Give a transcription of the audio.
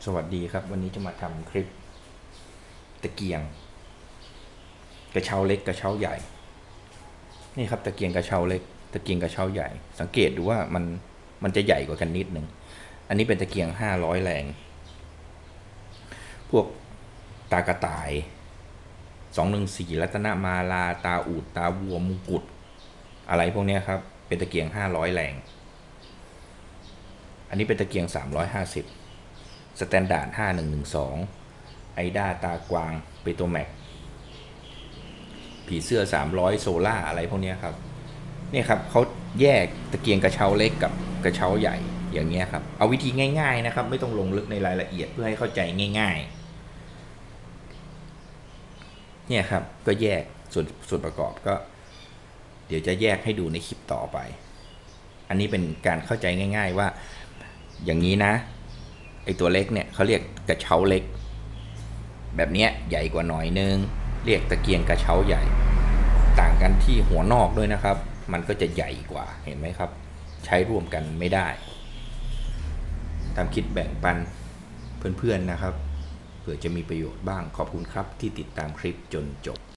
สวัสดีครับวันนี้จะมาทำคลิปตะเกียงกระเช้าเล็กกระเช้าใหญ่นี่ครับตะเกียงกระเช้าเล็กตะเกียงกระเช้าใหญ่สังเกตดูว่ามันจะใหญ่กว่ากันนิดนึงอันนี้เป็นตะเกียง500 แรงพวกตากระต่าย214รัตนมาลาตาอูดตาวัวมงกุฎอะไรพวกนี้ครับเป็นตะเกียง500 แรงอันนี้เป็นตะเกียง350สแตนดาร์ด5112ไอด้าตากวางเปโตรแมกผีเสื้อ300โซล่าอะไรพวกนี้ครับนี่ครับเขาแยกตะเกียงกระเช้าเล็กกับกระเช้าใหญ่อย่างเงี้ยครับเอาวิธีง่ายๆนะครับไม่ต้องลงลึกในรายละเอียดเพื่อให้เข้าใจง่ายๆเนี่ยครับก็แยกส่วนประกอบก็เดี๋ยวจะแยกให้ดูในคลิปต่อไปอันนี้เป็นการเข้าใจง่ายๆว่าอย่างนี้นะไอตัวเล็กเนี่ยเขาเรียกกระเช้าเล็กแบบนี้ใหญ่กว่าหน่อยนึงเรียกตะเกียงกระเช้าใหญ่ต่างกันที่หัวนอกด้วยนะครับมันก็จะใหญ่กว่าเห็นไหมครับใช้ร่วมกันไม่ได้ทำคิดแบ่งปันเพื่อนๆนะครับเผื่อจะมีประโยชน์บ้างขอบคุณครับที่ติดตามคลิปจนจบ